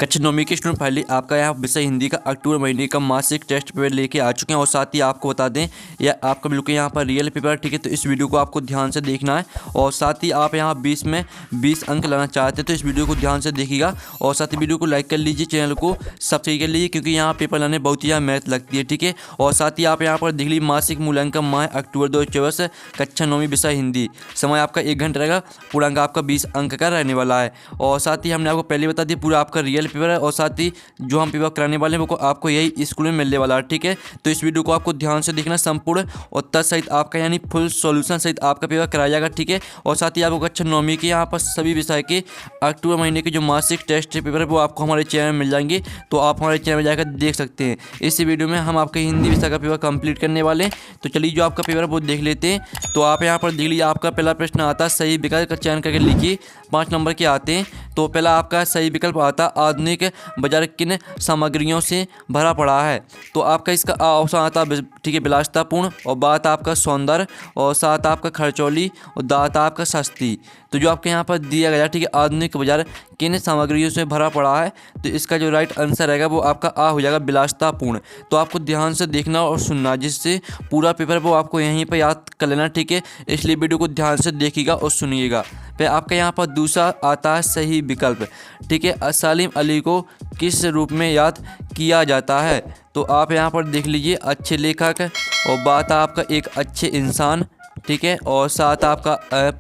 कक्षा 9वीं के student finally आपका यहाँ विषय हिंदी का अक्टूबर महीने का मासिक टेस्ट पेपर लेके आ चुके हैं। और साथ ही आपको बता दें यह आपका बिल्कुल यहाँ पर रियल पेपर, ठीक है। तो इस वीडियो को आपको ध्यान से देखना है और साथ ही आप यहाँ 20 में 20 अंक लाना चाहते हैं तो इस वीडियो को ध्यान से देखिएगा। और साथ ही वीडियो को लाइक कर लीजिए, चैनल को सब्सक्राइब कर लीजिए क्योंकि यहाँ पेपर लाने बहुत ही यहाँ मेहनत लगती है, ठीक है। और साथ ही आप यहाँ पर देख लीजिए मासिक मूल्यांकन माह अक्टूबर 2024 कक्षा 9वीं विषय हिंदी, समय आपका 1 घंटा रहेगा, पूरा अंक आपका 20 अंक का रहने वाला है। और साथ ही हमने आपको पहले बता दिया पूरा आपका रियल पेपर है और साथ ही जो हम पेपर कराने वाले हैं वो आपको यही स्कूल में मिलने वाला है, ठीक है। तो इस वीडियो को आपको ध्यान से देखना, संपूर्ण और तथ सहित आपका यानी फुल सॉल्यूशन सहित आपका पेपर कराया जाएगा, ठीक है। और साथ ही आपको कक्षा 9वीं के यहाँ पर सभी विषय के अक्टूबर महीने के जो मासिक टेस्ट पेपर है वो आपको हमारे चैनल में मिल जाएंगे, तो आप हमारे चैनल में जाकर देख सकते हैं। इस वीडियो में हम आपके हिंदी विषय का पेपर कंप्लीट करने वाले हैं, तो चलिए जो आपका पेपर है वो देख लेते हैं। तो आप यहाँ पर देख लीजिए, आपका पहला प्रश्न आता है सही विकल्प का चयन करके लिखिए। 5 नंबर के आते हैं। तो पहला आपका सही विकल्प आता है आधुनिक बाजार किन सामग्रियों से भरा पड़ा है। तो आपका इसका ऑप्शन आता है, ठीक है, विलासितापूर्ण, और बात आपका सौंदर्य, और साथ आपका खर्चौली, और दात आपका सस्ती। तो जो आपके यहाँ पर दिया गया, ठीक है, आधुनिक बाजार किन सामग्रियों से भरा पड़ा है, तो इसका जो राइट आंसर रहेगा वो आपका आ हो जाएगा, विलासितापूर्ण। तो आपको ध्यान से देखना और सुनना, जिससे पूरा पेपर वो आपको यहीं पर याद कर लेना, ठीक है। इसलिए वीडियो को ध्यान से देखिएगा और सुनिएगा। फिर आपका यहाँ पर दूसरा आता है सही विकल्प, ठीक है, सालिम अली को किस रूप में याद किया जाता है। तो आप यहाँ पर देख लीजिए, अच्छे लेखक, और बात आपका एक अच्छे इंसान, ठीक है, और साथ आपका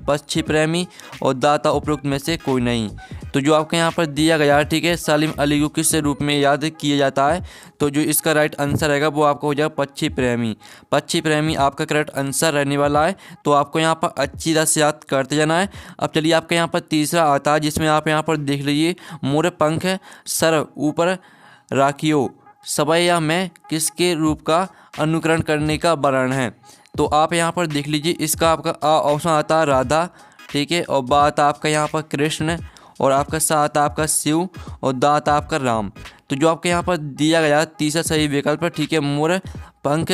पक्षी प्रेमी, और दाता उपरोक्त में से कोई नहीं। तो जो आपके यहाँ पर दिया गया है, ठीक है, सालिम अली को किस रूप में याद किया जाता है, तो जो इसका राइट आंसर रहेगा वो आपको हो जाएगा पक्षी प्रेमी। पक्षी प्रेमी आपका करेक्ट आंसर रहने वाला है। तो आपको यहाँ पर अच्छी तरह से याद करते जाना है। अब चलिए आपके यहाँ पर तीसरा आता है, जिसमें आप यहाँ पर देख लीजिए, मोर पंख सर ऊपर राखियो सवैया में किसके रूप का अनुकरण करने का वर्णन है। तो आप यहाँ पर देख लीजिए, इसका आपका ऑप्शन आता है राधा, ठीक है, और बात आपका यहाँ पर कृष्ण, और आपका साथ आपका शिव, और दात आपका राम। तो जो आपके यहाँ पर दिया गया तीसरा सही विकल्प है, ठीक है, मोर पंख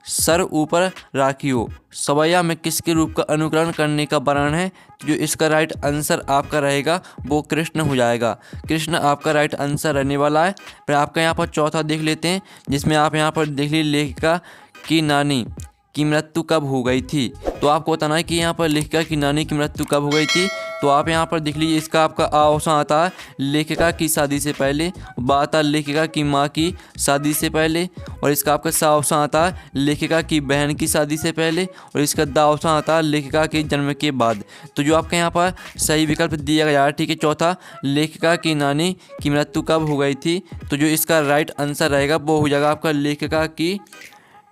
सर ऊपर राखियो सवैया में किसके रूप का अनुकरण करने का वर्णन है। जो इसका राइट आंसर आपका रहेगा वो कृष्ण हो जाएगा। कृष्ण आपका राइट आंसर रहने वाला है। फिर आपका यहाँ पर चौथा देख लेते हैं, जिसमें आप यहाँ पर देख लीजिए, लेखिका की नानी की मृत्यु कब हो गई थी। तो आपको बताना है कि यहाँ पर लेखिका की नानी की मृत्यु कब हो गई थी। तो आप यहाँ पर देख लीजिए, इसका आपका ऑप्शन आता है लेखिका की शादी से पहले, बात है लेखिका की माँ की शादी से पहले, और इसका आपका सा ऑप्शन आता है लेखिका की बहन की शादी से पहले, और इसका दा ऑप्शन आता है लेखिका के जन्म के बाद। तो जो आपके यहाँ पर सही विकल्प दिया गया है, ठीक है, चौथा, लेखिका की नानी की मृत्यु कब हो गई थी। तो जो इसका राइट आंसर रहेगा वो हो जाएगा आपका लेखिका की,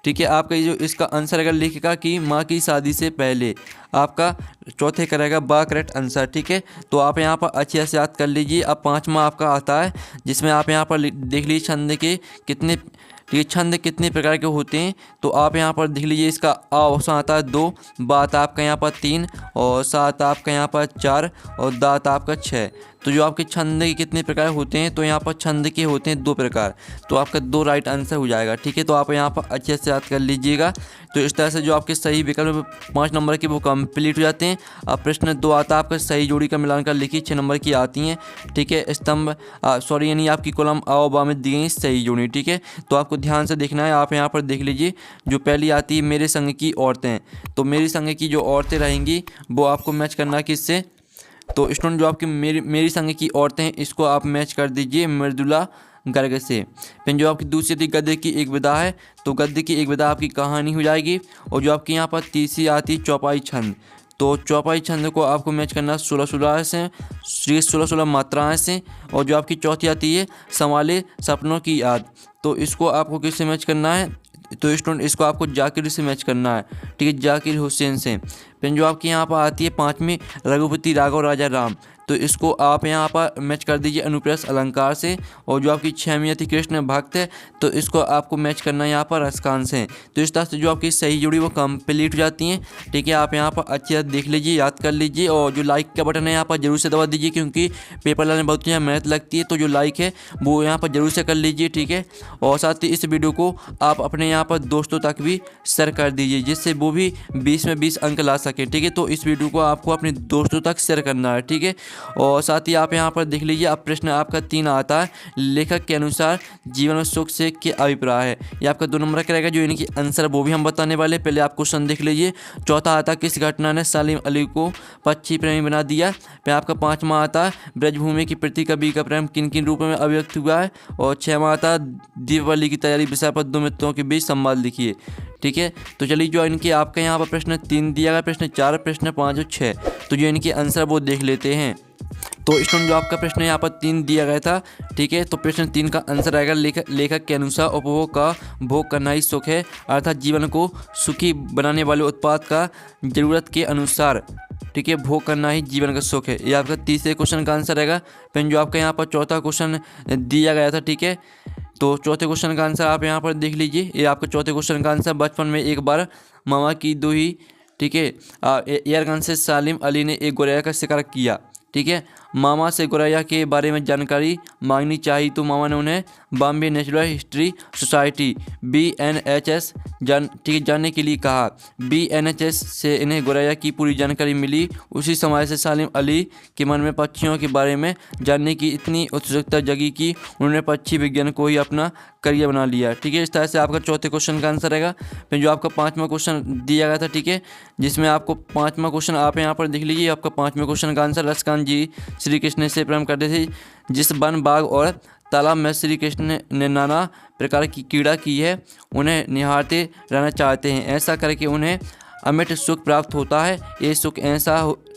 ठीक है, आपका जो इसका आंसर रहेगा लेखिका की माँ की शादी से पहले। आपका चौथे का रहेगा बा करेक्ट आंसर, ठीक है। तो आप यहाँ पर अच्छे से याद कर लीजिए। अब पाँचवा आपका आता है, जिसमें आप यहाँ पर देख लीजिए छंद के कितने, ठीक है, छंद कितने प्रकार के होते हैं। तो आप यहाँ पर देख लीजिए, इसका ऑप्शन आता है 2, बात आपका यहाँ पर 3, और सात आपका यहाँ पर 4, और दात आपका 6। तो जो आपके छंद के कितने प्रकार होते हैं, तो यहाँ पर छंद के होते हैं 2 प्रकार। तो आपका 2 राइट आंसर हो जाएगा, ठीक है। तो आप यहाँ पर अच्छे से याद कर लीजिएगा। तो इस तरह से जो आपके सही विकल्प 5 नंबर के वो कंप्लीट हो जाते हैं। अब प्रश्न 2 आता है आपका सही जोड़ी का मिलान कर लिखिए। 6 नंबर की आती हैं, ठीक है, स्तंभ सॉरी यानी आपकी कॉलम आ और बा में दी गई सही जोड़ी, ठीक है। तो आपको ध्यान से देखना है। आप यहाँ पर देख लीजिए, जो पहली आती है मेरे संग की औरतें। तो मेरी संग की जो औरतें रहेंगी वो आपको मैच करना है किससे। तो स्टूडेंट जो आपकी मेरी संग की औरतें हैं, इसको आप मैच कर दीजिए मृदुला गर्ग से। फिर जो आपकी दूसरी थी गद्य की एक विदा है, तो गद्य की एक विदा आपकी कहानी हो जाएगी। और जो आपकी यहाँ पर तीसरी आती है चौपाई छंद, तो चौपाई छंद को आपको मैच करना 16-16 से, 16-16 मात्राएं से। और जो आपकी चौथी आती है संवाले सपनों की याद, तो इसको आपको किससे मैच करना है, तो स्टूडेंट इसको आपको जाकिर से मैच करना है, ठीक है, जाकिर हुसैन से। फिर जो आपकी यहाँ पर आती है 5वीं रघुपति राघव राजा राम, तो इसको आप यहाँ पर मैच कर दीजिए अनुप्रास अलंकार से। और जो आपकी 6वीं आती कृष्ण भक्त है, तो इसको आपको मैच करना है यहाँ पर रसकान से। तो इस तरह से जो आपकी सही जोड़ी वो कंप्लीट हो जाती हैं, ठीक है। आप यहाँ पर अच्छे से देख लीजिए, याद कर लीजिए, और जो लाइक का बटन है यहाँ पर जरूर से दबा दीजिए क्योंकि पेपर लाने में बहुत ही मेहनत लगती है। तो जो लाइक है वो यहाँ पर जरूर से कर लीजिए, ठीक है। और साथ ही इस वीडियो को आप अपने यहाँ पर दोस्तों तक भी शेयर कर दीजिए, जिससे वो भी 20 में 20 अंक ला सके, ठीक है। तो इस वीडियो को आपको अपने दोस्तों तक शेयर करना है, ठीक है। और साथ ही आप यहाँ पर देख लीजिए, अब प्रश्न आपका 3 आता है, लेखक के अनुसार जीवन में सुख से क्या अभिप्राय है। ये आपका 2 नंबर का रहेगा, जो इनकी आंसर वो भी हम बताने वाले। पहले आप क्वेश्चन देख लीजिए। चौथा आता है, किस घटना ने सलीम अली को पक्षी प्रेमी बना दिया। फिर आपका 5वां आता है, ब्रजभूमि की प्रति कवि का प्रेम किन किन रूपों में अभिव्यक्त हुआ है। और 6वां आता है, दीपावली की तैयारी विषय पर 2 मित्रों के बीच संवाद लिखिए। ठीक है, तो चलिए जो इनके आपका यहाँ पर प्रश्न 3 दिया गया, प्रश्न 4, प्रश्न 5 और 6, तो जो इनके आंसर वो देख लेते हैं। तो स्टूडेंट जो आपका प्रश्न यहाँ पर 3 दिया गया था, ठीक है, तो प्रश्न 3 का आंसर आएगा, लेखक के अनुसार उपभोग का भोग करना ही सुख है, अर्थात जीवन को सुखी बनाने वाले उत्पाद का जरूरत के अनुसार, ठीक है, भोग करना ही जीवन का सुख है। ये आपका तीसरे क्वेश्चन का आंसर रहेगा। फिर जो आपका यहाँ पर चौथा क्वेश्चन दिया गया था, ठीक है, तो चौथे क्वेश्चन का आंसर आप यहाँ पर देख लीजिए। ये आपका चौथे क्वेश्चन का आंसर, बचपन में एक बार मामा की दोही, ठीक है, एयरगन से सलीम अली ने एक गोरैया का शिकार किया। ठीक है, मामा से गोरैया के बारे में जानकारी मांगनी चाहिए तो मामा ने उन्हें Bombay natural history society BNHS जानने के लिए कहा। BNHS से इन्हें गोरैया की पूरी जानकारी मिली। उसी समय से सलीम अली के मन में पक्षियों के बारे में जानने की इतनी उत्सुकता जगी कि उन्होंने पक्षी विज्ञान को ही अपना करियर बना लिया। ठीक है, इस तरह से आपका चौथे क्वेश्चन का आंसर रहेगा। फिर जो आपका 5वां क्वेश्चन दिया गया था, ठीक है, जिसमें आपको 5वां क्वेश्चन आप यहाँ पर देख लीजिए। आपका 5वें क्वेश्चन का आंसर, लक्ष्मण जी श्री कृष्ण से प्रेम करते थे। जिस वन, बाग और तालाब में श्री कृष्ण ने नाना प्रकार की क्रीड़ा की है, उन्हें निहारते रहना चाहते हैं। ऐसा करके उन्हें अमिट सुख प्राप्त होता है। ये सुख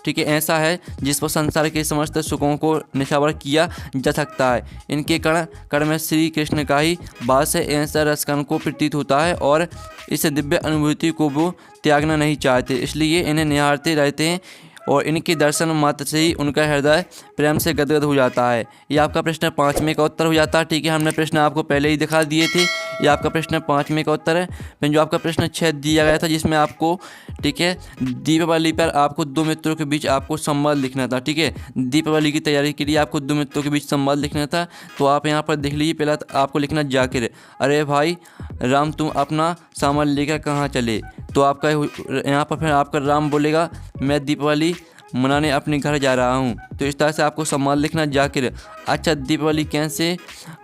ठीक है, ऐसा है जिस पर संसार के समस्त सुखों को निछावर किया जा सकता है। इनके कण में श्री कृष्ण का ही वास है। ऐसा रसकण को प्रतीत होता है और इस दिव्य अनुभूति को वो त्यागना नहीं चाहते, इसलिए इन्हें निहारते रहते हैं और इनके दर्शन मात्र से ही उनका हृदय प्रेम से गदगद हो जाता है। ये आपका प्रश्न 5वें का उत्तर हो जाता है। ठीक है, हमने प्रश्न आपको पहले ही दिखा दिए थे। ये आपका प्रश्न 5वें का उत्तर है। फिर जो आपका प्रश्न 6 दिया गया था, जिसमें आपको, ठीक है, दीपावली पर आपको 2 मित्रों के बीच आपको संवाद लिखना था। ठीक है, दीपावली की तैयारी के लिए आपको 2 मित्रों के बीच संवाद लिखना था। तो आप यहाँ पर देख लीजिए। पहला आपको लिखना, जाकिर, अरे भाई राम तुम अपना सामान लेकर कहाँ चले। तो आपका यहाँ पर फिर आपका राम बोलेगा, मैं दीपावली मनाने अपने घर जा रहा हूँ। तो इस तरह से आपको सम्मान लिखना, जाकिर, अच्छा दीपावली कैसे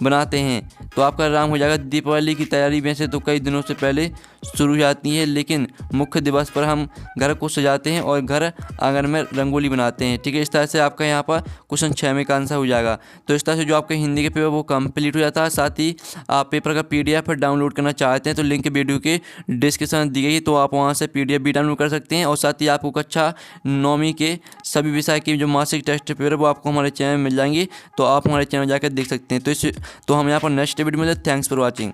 बनाते हैं। तो आपका राम हो जाएगा, दीपावली की तैयारी वैसे तो कई दिनों से पहले शुरू हो जाती है, लेकिन मुख्य दिवस पर हम घर को सजाते हैं और घर आंगन में रंगोली बनाते हैं। ठीक है, इस तरह से आपका यहाँ पर क्वेश्चन 6 का आंसर हो जाएगा। तो इस तरह से जो आपका हिंदी के पेपर वो कंप्लीट हो जाता है। साथ ही आप पेपर का PDF डाउनलोड करना चाहते हैं तो लिंक वीडियो के डिस्क्रिप्शन में दी गई, तो आप वहाँ से PDF भी डाउनलोड कर सकते हैं। और साथ ही आपको कक्षा 9वीं के सभी विषय के जो मासिक टेस्ट पेपर है वो आपको हमारे चैनल में मिल जाएंगे, तो आप हमारे चैनल जाकर देख सकते हैं। तो हम यहाँ पर नेक्स्ट वीडियो में। Thanks for watching.